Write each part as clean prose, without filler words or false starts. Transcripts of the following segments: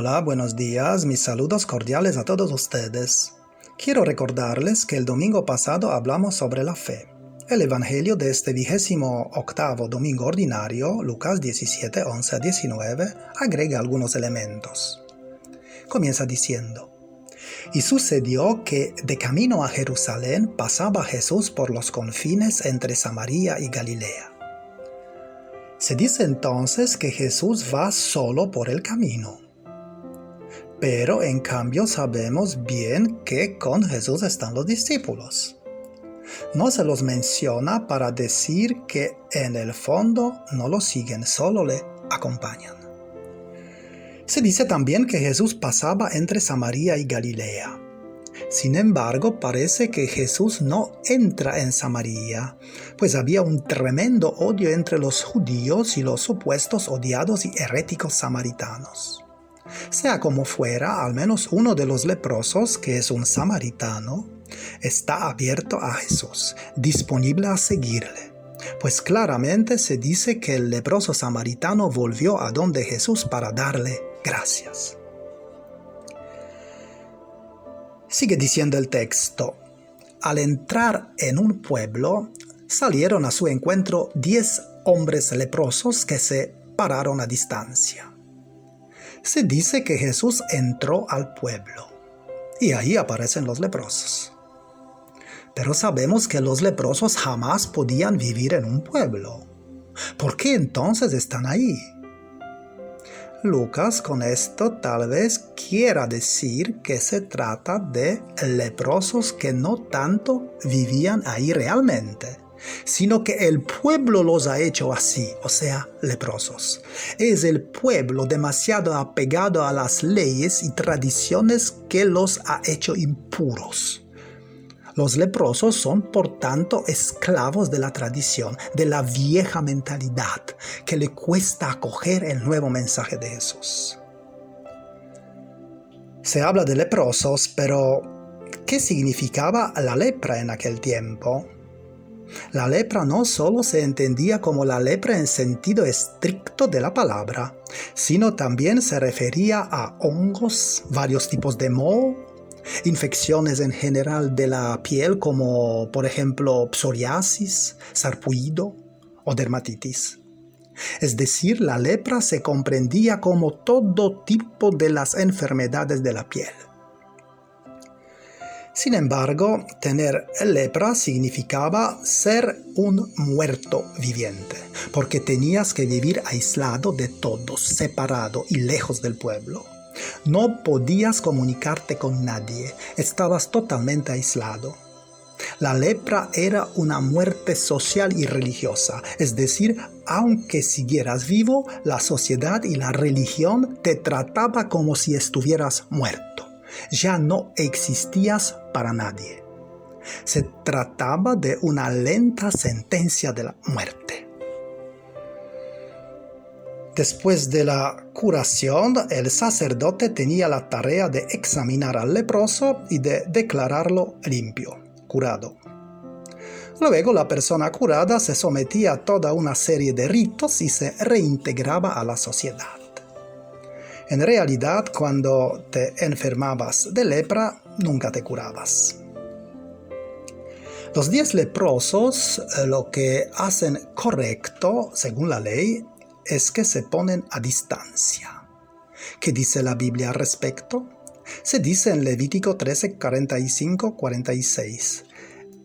Hola, buenos días, mis saludos cordiales a todos ustedes. Quiero recordarles que el domingo pasado hablamos sobre la fe. El Evangelio de este 28º domingo ordinario, Lucas 17, 11 a 19, agrega algunos elementos. Comienza diciendo: Y sucedió que de camino a Jerusalén pasaba Jesús por los confines entre Samaria y Galilea. Se dice entonces que Jesús va solo por el camino. Pero en cambio sabemos bien que con Jesús están los discípulos. No se los menciona para decir que en el fondo no lo siguen, solo le acompañan. Se dice también que Jesús pasaba entre Samaria y Galilea. Sin embargo, parece que Jesús no entra en Samaria, pues había un tremendo odio entre los judíos y los supuestos odiados y heréticos samaritanos. Sea como fuera, al menos uno de los leprosos, que es un samaritano, está abierto a Jesús, disponible a seguirle, pues claramente se dice que el leproso samaritano volvió a donde Jesús para darle gracias. Sigue diciendo el texto: al entrar en un pueblo, salieron a su encuentro 10 hombres leprosos que se pararon a distancia. Se dice que Jesús entró al pueblo y ahí aparecen los leprosos. Pero sabemos que los leprosos jamás podían vivir en un pueblo. ¿Por qué entonces están ahí? Lucas con esto tal vez quiera decir que se trata de leprosos que no tanto vivían ahí realmente, sino que el pueblo los ha hecho así, o sea, leprosos. Es el pueblo demasiado apegado a las leyes y tradiciones que los ha hecho impuros. Los leprosos son, por tanto, esclavos de la tradición, de la vieja mentalidad, que le cuesta acoger el nuevo mensaje de Jesús. Se habla de leprosos, pero ¿qué significaba la lepra en aquel tiempo? La lepra no solo se entendía como la lepra en sentido estricto de la palabra, sino también se refería a hongos, varios tipos de moho, infecciones en general de la piel como por ejemplo psoriasis, sarpullido o dermatitis. Es decir, la lepra se comprendía como todo tipo de las enfermedades de la piel. Sin embargo, tener lepra significaba ser un muerto viviente, porque tenías que vivir aislado de todos, separado y lejos del pueblo. No podías comunicarte con nadie, estabas totalmente aislado. La lepra era una muerte social y religiosa, es decir, aunque siguieras vivo, la sociedad y la religión te trataba como si estuvieras muerto. Ya no existías para nadie. Se trataba de una lenta sentencia de la muerte. Después de la curación, el sacerdote tenía la tarea de examinar al leproso y de declararlo limpio, curado. Luego la persona curada se sometía a toda una serie de ritos y se reintegraba a la sociedad. En realidad, cuando te enfermabas de lepra, nunca te curabas. Los 10 leprosos lo que hacen correcto, según la ley, es que se ponen a distancia. ¿Qué dice la Biblia al respecto? Se dice en Levítico 13, 45, 46.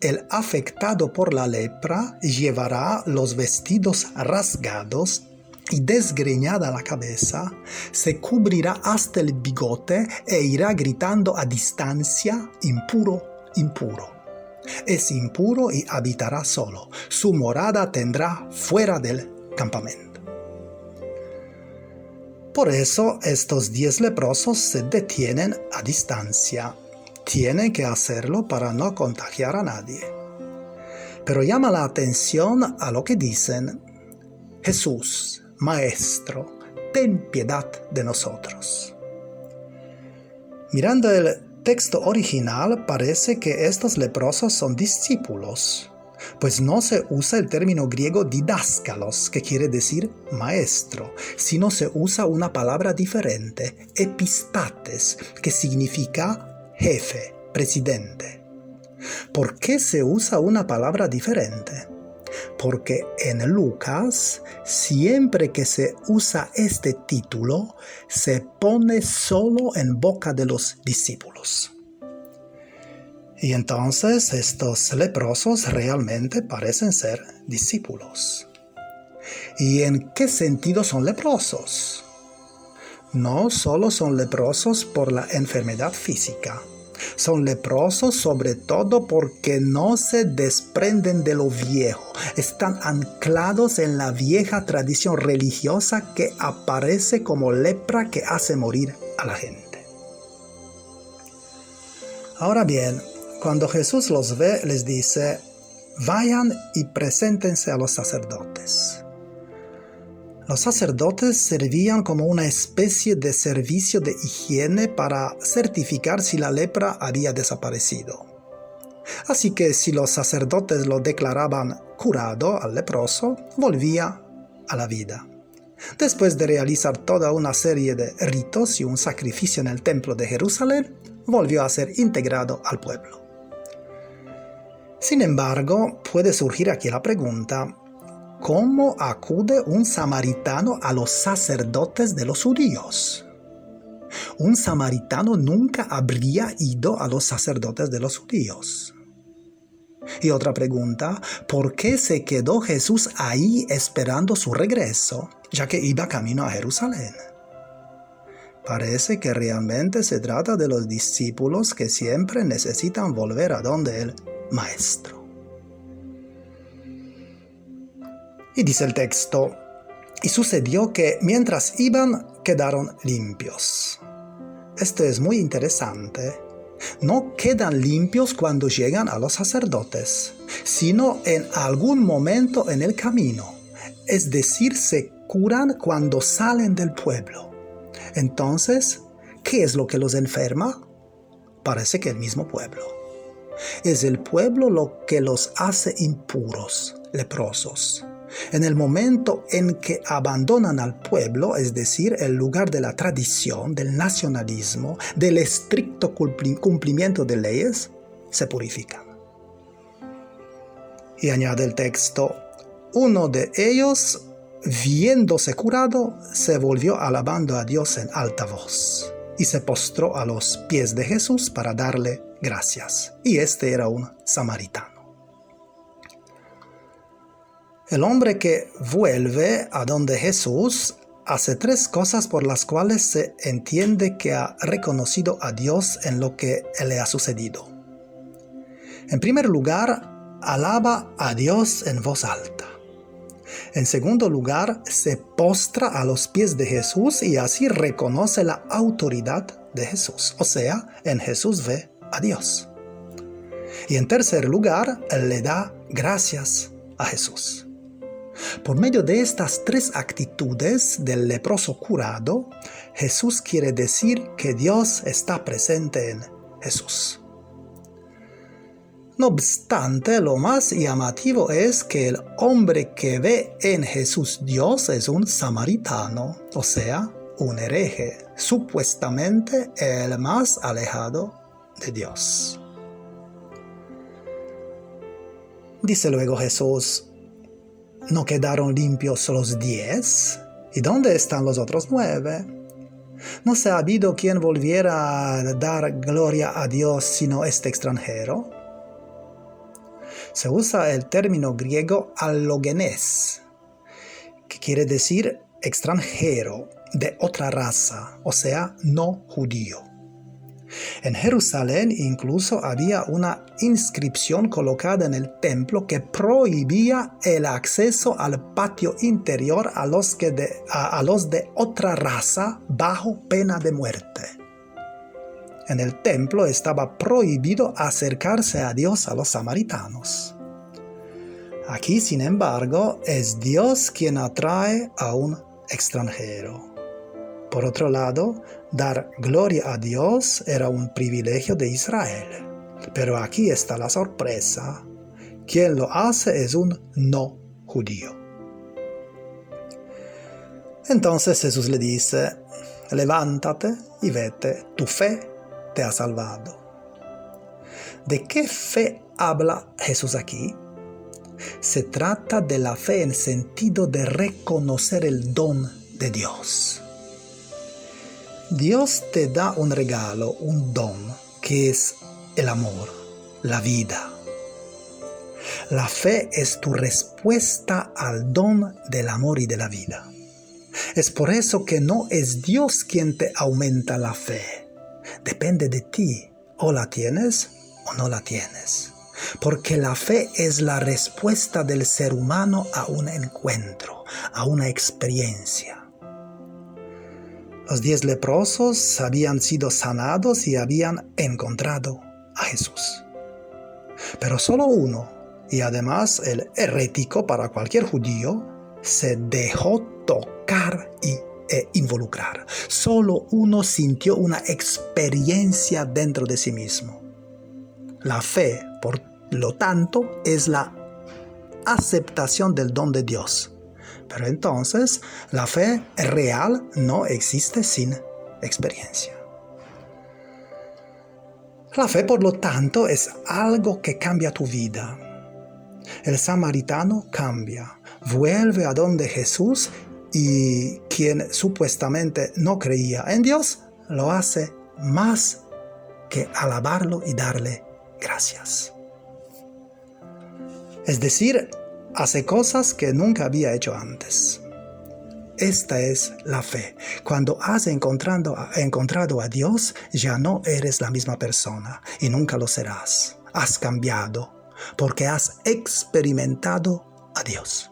El afectado por la lepra llevará los vestidos rasgados y desgreñada la cabeza, se cubrirá hasta el bigote e irá gritando a distancia: impuro, impuro. Es impuro y habitará solo. Su morada tendrá fuera del campamento. Por eso estos 10 leprosos se detienen a distancia. Tienen que hacerlo para no contagiar a nadie. Pero llama la atención a lo que dicen: Jesús, Maestro, ten piedad de nosotros. Mirando el texto original, parece que estos leprosos son discípulos, Pues no se usa el término griego didáskalos, que quiere decir maestro, sino se usa una palabra diferente, epistates, que significa jefe, presidente. ¿Por qué se usa una palabra diferente? Porque en Lucas, siempre que se usa este título, se pone solo en boca de los discípulos. Y entonces estos leprosos realmente parecen ser discípulos. ¿Y en qué sentido son leprosos? No solo son leprosos por la enfermedad física. Son leprosos sobre todo porque no se desprenden de lo viejo. Están anclados en la vieja tradición religiosa que aparece como lepra que hace morir a la gente. Ahora bien, cuando Jesús los ve, les dice: vayan y preséntense a los sacerdotes. Los sacerdotes servían como una especie de servicio de higiene para certificar si la lepra había desaparecido. Así que si los sacerdotes lo declaraban curado al leproso, volvía a la vida. Después de realizar toda una serie de ritos y un sacrificio en el templo de Jerusalén, volvió a ser integrado al pueblo. Sin embargo, puede surgir aquí la pregunta: ¿cómo acude un samaritano a los sacerdotes de los judíos? Un samaritano nunca habría ido a los sacerdotes de los judíos. Y otra pregunta: ¿por qué se quedó Jesús ahí esperando su regreso, ya que iba camino a Jerusalén? Parece que realmente se trata de los discípulos que siempre necesitan volver a donde el Maestro. Y dice el texto: y sucedió que mientras iban quedaron limpios. Esto es muy interesante. No quedan limpios cuando llegan a los sacerdotes, sino en algún momento en el camino. Es decir, se curan cuando salen del pueblo. Entonces, ¿qué es lo que los enferma? Parece que el mismo pueblo. Es el pueblo lo que los hace impuros, leprosos. En el momento en que abandonan al pueblo, es decir, el lugar de la tradición, del nacionalismo, del estricto cumplimiento de leyes, se purifican. Y añade el texto: uno de ellos, viéndose curado, se volvió alabando a Dios en alta voz y se postró a los pies de Jesús para darle gracias. Y este era un samaritano. El hombre que vuelve a donde Jesús hace tres cosas por las cuales se entiende que ha reconocido a Dios en lo que le ha sucedido. En primer lugar, alaba a Dios en voz alta. En segundo lugar, se postra a los pies de Jesús y así reconoce la autoridad de Jesús. O sea, en Jesús ve a Dios. Y en tercer lugar, le da gracias a Jesús. Por medio de estas tres actitudes del leproso curado, Jesús quiere decir que Dios está presente en Jesús. No obstante, lo más llamativo es que el hombre que ve en Jesús Dios es un samaritano, o sea, un hereje, supuestamente el más alejado de Dios. Dice luego Jesús: ¿no quedaron limpios los 10? ¿Y dónde están los otros 9? ¿No se ha habido quien volviera a dar gloria a Dios sino este extranjero? Se usa el término griego allogenes, que quiere decir extranjero, de otra raza, o sea, no judío. En Jerusalén incluso había una inscripción colocada en el templo que prohibía el acceso al patio interior a los de otra raza bajo pena de muerte. En el templo estaba prohibido acercarse a Dios a los samaritanos. Aquí, sin embargo, es Dios quien atrae a un extranjero. Por otro lado, dar gloria a Dios era un privilegio de Israel. Pero aquí está la sorpresa. Quien lo hace es un no judío. Entonces Jesús le dice, levántate y vete, tu fe te ha salvado. ¿De qué fe habla Jesús aquí? Se trata de la fe en sentido de reconocer el don de Dios. Dios te da un regalo, un don, que es el amor, la vida. La fe es tu respuesta al don del amor y de la vida. Es por eso que no es Dios quien te aumenta la fe. Depende de ti. O la tienes o no la tienes. Porque la fe es la respuesta del ser humano a un encuentro, a una experiencia. Los 10 leprosos habían sido sanados y habían encontrado a Jesús. Pero solo uno, y además el herético para cualquier judío, se dejó tocar e involucrar. Solo uno sintió una experiencia dentro de sí mismo. La fe, por lo tanto, es la aceptación del don de Dios. Pero entonces, la fe real no existe sin experiencia. La fe, por lo tanto, es algo que cambia tu vida. El samaritano cambia, vuelve a donde Jesús y quien supuestamente no creía en Dios, lo hace más que alabarlo y darle gracias. Es decir, hace cosas que nunca había hecho antes. Esta es la fe. Cuando has encontrado a Dios, ya no eres la misma persona y nunca lo serás. Has cambiado porque has experimentado a Dios.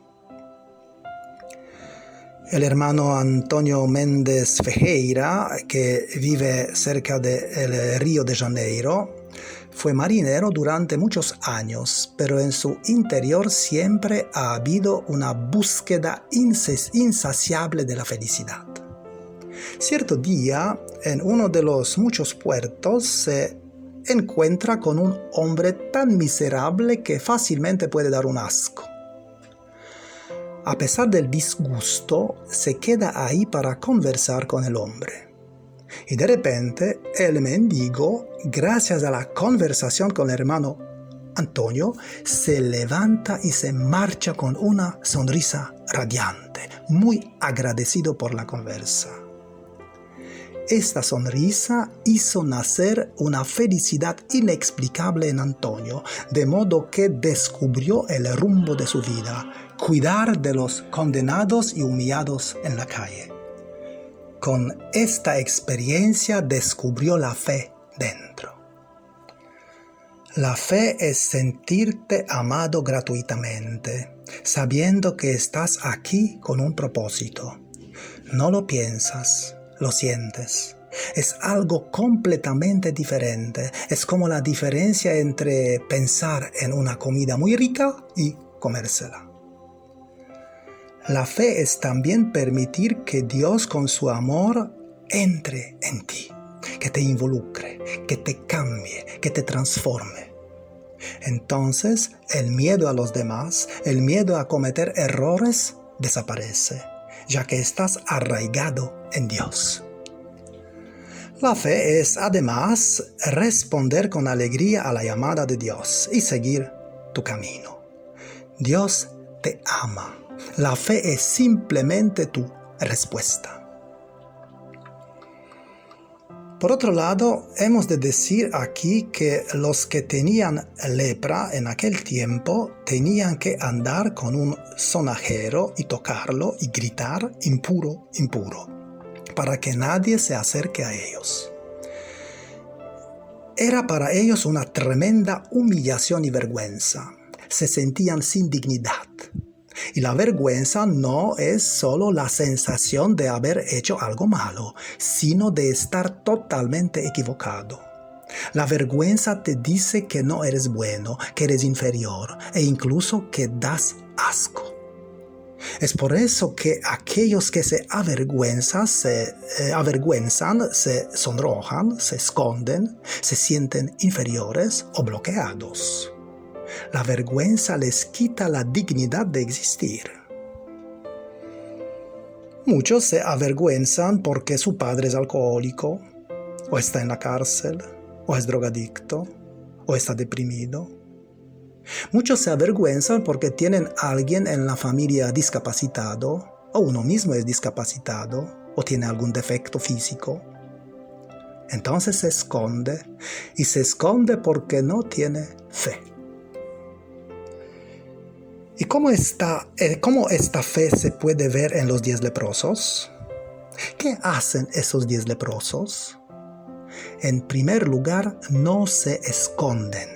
El hermano Antonio Méndez Ferreira, que vive cerca del Río de Janeiro, fue marinero durante muchos años, pero en su interior siempre ha habido una búsqueda insaciable de la felicidad. Cierto día, en uno de los muchos puertos, se encuentra con un hombre tan miserable que fácilmente puede dar un asco. A pesar del disgusto, se queda ahí para conversar con el hombre. Y de repente, el mendigo, gracias a la conversación con el hermano Antonio, se levanta y se marcha con una sonrisa radiante, muy agradecido por la conversa. Esta sonrisa hizo nacer una felicidad inexplicable en Antonio, de modo que descubrió el rumbo de su vida, cuidar de los condenados y humillados en la calle. Con esta experiencia descubrió la fe dentro. La fe es sentirte amado gratuitamente, sabiendo que estás aquí con un propósito. No lo piensas, lo sientes. Es algo completamente diferente. Es como la diferencia entre pensar en una comida muy rica y comérsela. La fe es también permitir que Dios con su amor entre en ti, que te involucre, que te cambie, que te transforme. Entonces, el miedo a los demás, el miedo a cometer errores, desaparece, ya que estás arraigado en Dios. La fe es, además, responder con alegría a la llamada de Dios y seguir tu camino. Dios te ama. La fe es simplemente tu respuesta. Por otro lado, hemos de decir aquí que los que tenían lepra en aquel tiempo tenían que andar con un sonajero y tocarlo y gritar impuro, impuro, para que nadie se acerque a ellos. Era para ellos una tremenda humillación y vergüenza. Se sentían sin dignidad. Y la vergüenza no es solo la sensación de haber hecho algo malo, sino de estar totalmente equivocado. La vergüenza te dice que no eres bueno, que eres inferior e incluso que das asco. Es por eso que aquellos que se avergüenzan, se sonrojan, se esconden, se sienten inferiores o bloqueados. La vergüenza les quita la dignidad de existir. Muchos se avergüenzan porque su padre es alcohólico, o está en la cárcel, o es drogadicto, o está deprimido. Muchos se avergüenzan porque tienen a alguien en la familia discapacitado, o uno mismo es discapacitado, o tiene algún defecto físico. Entonces se esconde, y se esconde porque no tiene fe. ¿Y cómo esta fe se puede ver en los 10 leprosos? ¿Qué hacen esos 10 leprosos? En primer lugar, no se esconden,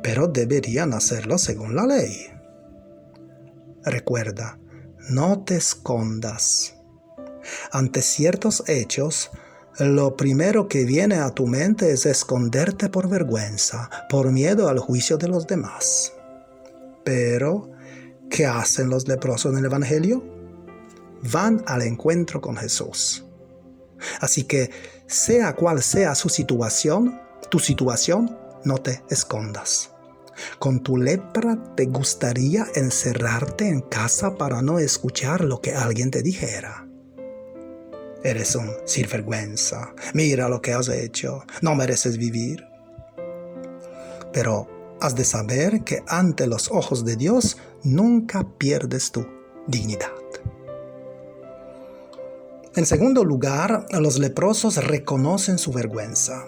pero deberían hacerlo según la ley. Recuerda, no te escondas. Ante ciertos hechos, lo primero que viene a tu mente es esconderte por vergüenza, por miedo al juicio de los demás. Pero, ¿qué hacen los leprosos en el Evangelio? Van al encuentro con Jesús. Así que, sea cual sea tu situación, no te escondas. Con tu lepra te gustaría encerrarte en casa para no escuchar lo que alguien te dijera. Eres un sinvergüenza, mira lo que has hecho, no mereces vivir. Pero has de saber que ante los ojos de Dios nunca pierdes tu dignidad. En segundo lugar, los leprosos reconocen su vergüenza.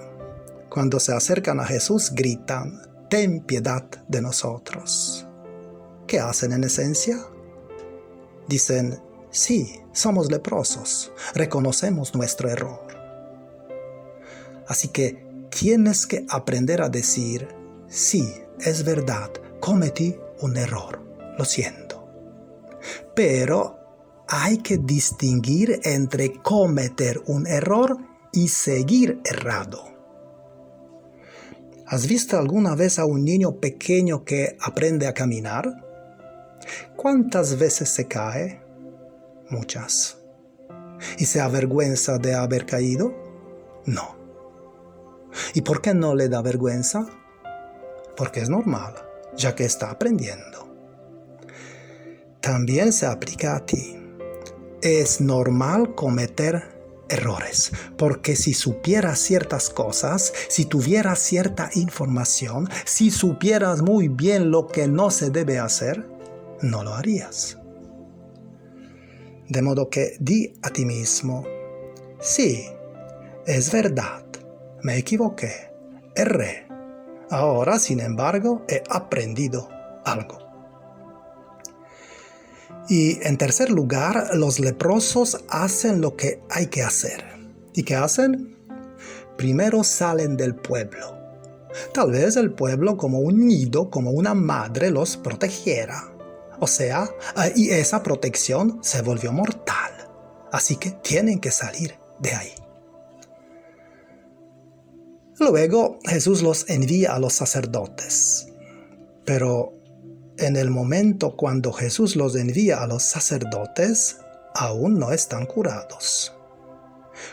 Cuando se acercan a Jesús, gritan: «Ten piedad de nosotros». ¿Qué hacen en esencia? Dicen: «Sí, somos leprosos, reconocemos nuestro error». Así que tienes que aprender a decir: «Sí, es verdad, cometí un error, lo siento». Pero hay que distinguir entre cometer un error y seguir errado. ¿Has visto alguna vez a un niño pequeño que aprende a caminar? ¿Cuántas veces se cae? Muchas. ¿Y se avergüenza de haber caído? No. ¿Y por qué no le da vergüenza? Porque es normal, ya que está aprendiendo. También se aplica a ti. Es normal cometer errores, porque si supieras ciertas cosas, si tuvieras cierta información, si supieras muy bien lo que no se debe hacer, no lo harías. De modo que di a ti mismo: «Sí, es verdad, me equivoqué, erré. Ahora, sin embargo, he aprendido algo». Y en tercer lugar, los leprosos hacen lo que hay que hacer. ¿Y qué hacen? Primero salen del pueblo. Tal vez el pueblo, como un nido, como una madre, los protegiera. O sea, y esa protección se volvió mortal. Así que tienen que salir de ahí. Luego Jesús los envía a los sacerdotes. Pero en el momento cuando Jesús los envía a los sacerdotes, aún no están curados.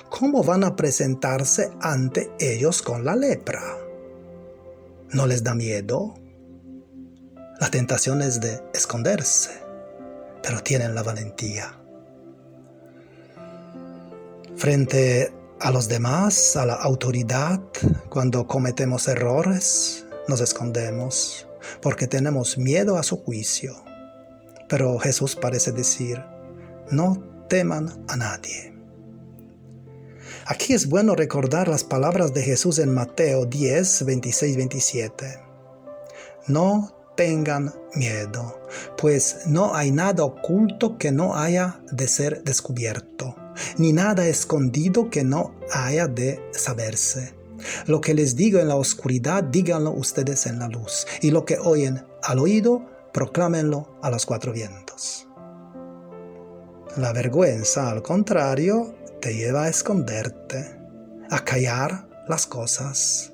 ¿Cómo van a presentarse ante ellos con la lepra? ¿No les da miedo? La tentación es de esconderse, pero tienen la valentía. Frente a los demás, a la autoridad, cuando cometemos errores, nos escondemos, porque tenemos miedo a su juicio. Pero Jesús parece decir: no teman a nadie. Aquí es bueno recordar las palabras de Jesús en Mateo 10, 26, 27. No tengan miedo, pues no hay nada oculto que no haya de ser descubierto, ni nada escondido que no haya de saberse. Lo que les digo en la oscuridad, díganlo ustedes en la luz, y lo que oyen al oído, proclámenlo a los 4 vientos. La vergüenza, al contrario, te lleva a esconderte, a callar las cosas.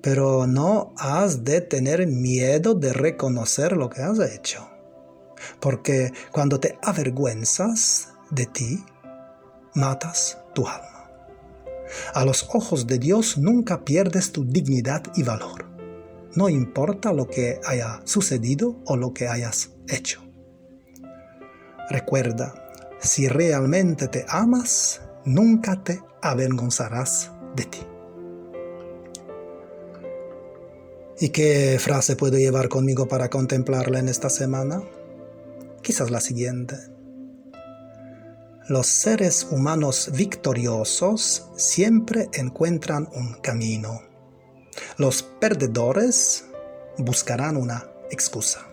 Pero no has de tener miedo de reconocer lo que has hecho, porque cuando te avergüenzas de ti, matas tu alma. A los ojos de Dios nunca pierdes tu dignidad y valor. no importa lo que haya sucedido o lo que hayas hecho. Recuerda, si realmente te amas, nunca te avergonzarás de ti. ¿Y qué frase puedo llevar conmigo para contemplarla en esta semana? Quizás la siguiente. Los seres humanos victoriosos siempre encuentran un camino. Los perdedores buscarán una excusa.